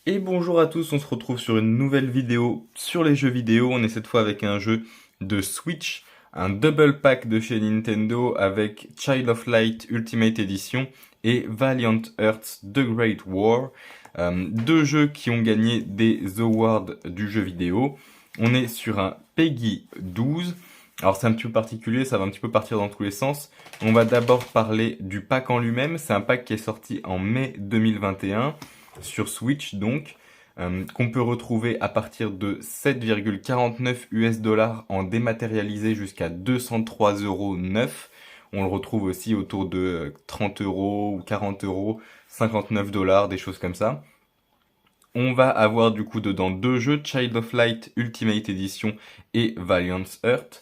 Et bonjour à tous, on se retrouve sur une nouvelle vidéo sur les jeux vidéo. On est cette fois avec un jeu de Switch, un double pack de chez Nintendo avec Child of Light Ultimate Edition et Valiant Hearts The Great War. Deux jeux qui ont gagné des awards du jeu vidéo. On est sur un PEGI 12. Alors c'est un petit peu particulier, ça va un petit peu partir dans tous les sens. On va d'abord parler du pack en lui-même. C'est un pack qui est sorti en mai 2021 sur Switch donc, qu'on peut retrouver à partir de 7,49 US$ en dématérialisé jusqu'à 203,09 €. On le retrouve aussi autour de 30 € ou 40 €, 59 $, des choses comme ça. On va avoir du coup dedans deux jeux, Child of Light Ultimate Edition et Valiant Hearts,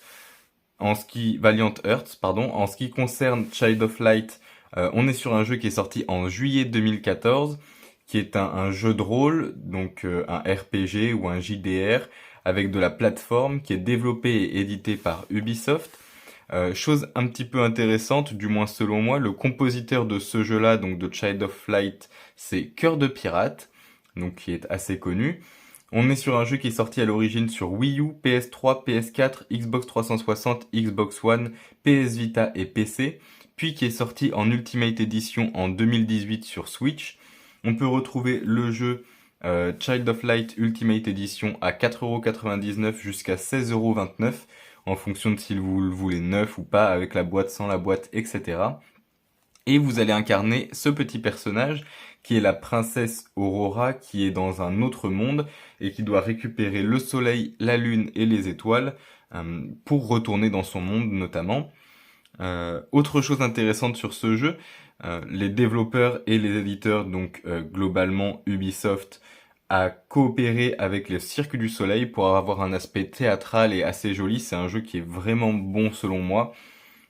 pardon. En ce qui concerne Child of Light, on est sur un jeu qui est sorti en juillet 2014, qui est un jeu de rôle, donc un RPG ou un JDR, avec de la plateforme, qui est développé et édité par Ubisoft. Chose un petit peu intéressante, du moins selon moi, le compositeur de ce jeu-là, donc de Child of Light, c'est Cœur de Pirate, donc qui est assez connu. On est sur un jeu qui est sorti à l'origine sur Wii U, PS3, PS4, Xbox 360, Xbox One, PS Vita et PC, puis qui est sorti en Ultimate Edition en 2018 sur Switch. On peut retrouver le jeu Child of Light Ultimate Edition à 4,99 € jusqu'à 16,29 € en fonction de si vous le voulez neuf ou pas, avec la boîte, sans la boîte, etc. Et vous allez incarner ce petit personnage qui est la princesse Aurora, qui est dans un autre monde et qui doit récupérer le soleil, la lune et les étoiles pour retourner dans son monde notamment. Autre chose intéressante sur ce jeu, les développeurs et les éditeurs, donc globalement Ubisoft, a coopéré avec le Cirque du Soleil pour avoir un aspect théâtral et assez joli. C'est un jeu qui est vraiment bon selon moi.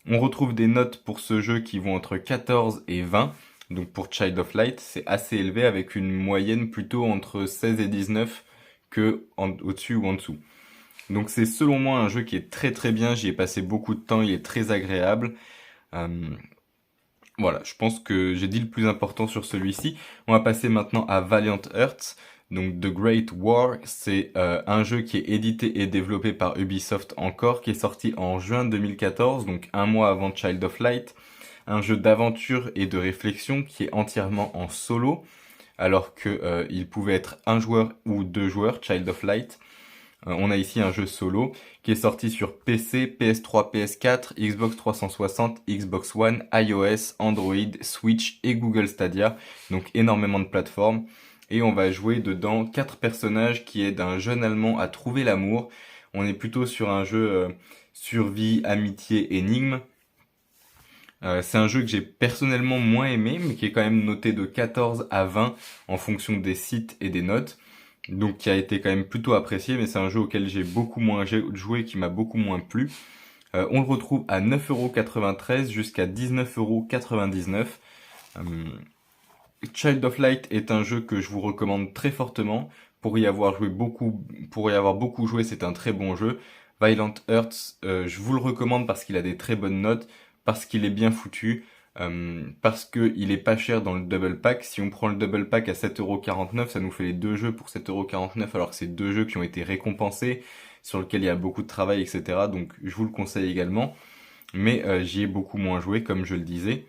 On retrouve des notes pour ce jeu qui vont entre 14 et 20. Donc pour Child of Light, c'est assez élevé avec une moyenne plutôt entre 16 et 19 que au-dessus ou en dessous. Donc c'est selon moi un jeu qui est très très bien, j'y ai passé beaucoup de temps, il est très agréable. Euh, voilà, je pense que j'ai dit le plus important sur celui-ci. On va passer maintenant à Valiant Hearts. Donc The Great War, c'est un jeu qui est édité et développé par Ubisoft encore, qui est sorti en juin 2014, donc un mois avant Child of Light. Un jeu d'aventure et de réflexion qui est entièrement en solo, alors que il pouvait être un joueur ou deux joueurs, Child of Light. On a ici un jeu solo qui est sorti sur PC, PS3, PS4, Xbox 360, Xbox One, iOS, Android, Switch et Google Stadia, donc énormément de plateformes. Et on va jouer dedans 4 personnages qui aident un jeune Allemand à trouver l'amour. On est plutôt sur un jeu survie, amitié, énigme. C'est un jeu que j'ai personnellement moins aimé, mais qui est quand même noté de 14 à 20 en fonction des sites et des notes. Donc qui a été quand même plutôt apprécié, mais c'est un jeu auquel j'ai beaucoup moins joué, qui m'a beaucoup moins plu. On le retrouve à 9,93 € jusqu'à 19,99 €. Child of Light est un jeu que je vous recommande très fortement. Pour y avoir beaucoup joué, c'est un très bon jeu. Violent Hearts, je vous le recommande parce qu'il a des très bonnes notes, parce qu'il est bien foutu, parce qu'il est pas cher dans le double pack. Si on prend le double pack à 7,49 €, ça nous fait les deux jeux pour 7,49 €, alors que c'est deux jeux qui ont été récompensés, sur lesquels il y a beaucoup de travail, etc. Donc je vous le conseille également. Mais j'y ai beaucoup moins joué, comme je le disais.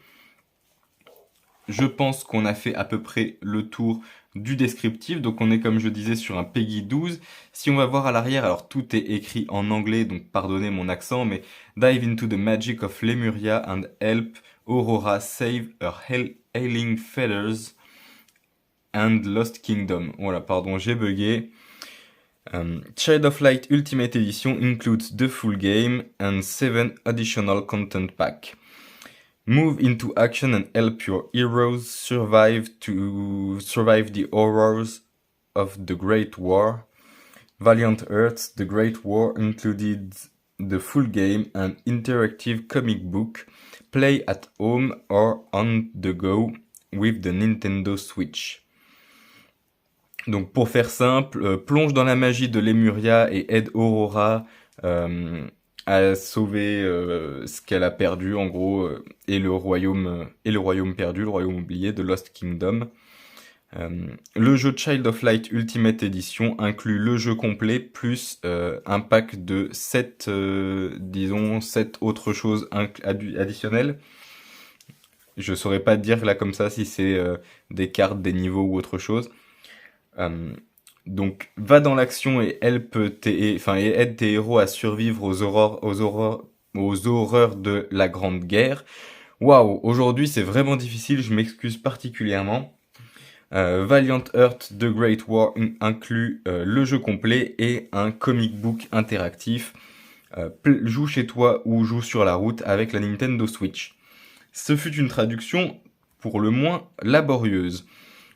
Je pense qu'on a fait à peu près le tour du descriptif. Donc on est, comme je disais, sur un PEGI 12. Si on va voir à l'arrière, alors tout est écrit en anglais, donc pardonnez mon accent, mais dive into the magic of Lemuria and help Aurora save her ailing feathers and Lost Kingdom. Voilà, pardon, j'ai bugué. Child of Light Ultimate Edition includes the full game and 7 additional content pack. Move into action and help your heroes survive the horrors of the Great War. Valiant Hearts: The Great War included the full game and interactive comic book. Play at home or on the go with the Nintendo Switch. Donc pour faire simple, plonge dans la magie de Lemuria et aide Aurora à sauver ce qu'elle a perdu en gros, et le royaume perdu, le royaume oublié de Lost Kingdom. Le jeu Child of Light Ultimate Edition inclut le jeu complet plus un pack de 7, disons, 7 autres choses additionnelles. Je saurais pas dire là comme ça si c'est des cartes, des niveaux ou autre chose. Donc va dans l'action et et aide tes héros à survivre aux horreurs de la Grande Guerre. Waouh, aujourd'hui c'est vraiment difficile, je m'excuse particulièrement. Valiant Earth The Great War inclut le jeu complet et un comic book interactif. Joue chez toi ou joue sur la route avec la Nintendo Switch. Ce fut une traduction pour le moins laborieuse.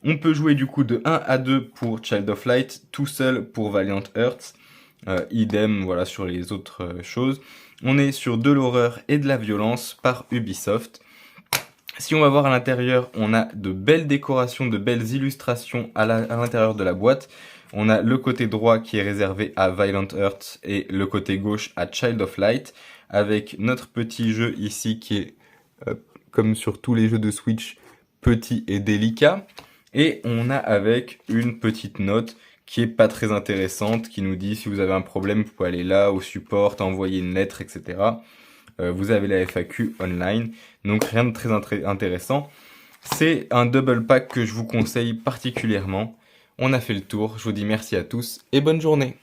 On peut jouer du coup de 1 à 2 pour Child of Light, tout seul pour Valiant Earth. Idem, voilà, sur les autres choses. On est sur de l'horreur et de la violence par Ubisoft. Si on va voir à l'intérieur, on a de belles décorations, de belles illustrations à l'intérieur de la boîte. On a le côté droit qui est réservé à Valiant Earth et le côté gauche à Child of Light, avec notre petit jeu ici qui est, comme sur tous les jeux de Switch, petit et délicat. Et on a avec une petite note qui est pas très intéressante, qui nous dit si vous avez un problème, vous pouvez aller là, au support, envoyer une lettre, etc. Vous avez la FAQ online, donc rien de très intéressant. C'est un double pack que je vous conseille particulièrement. On a fait le tour, je vous dis merci à tous et bonne journée.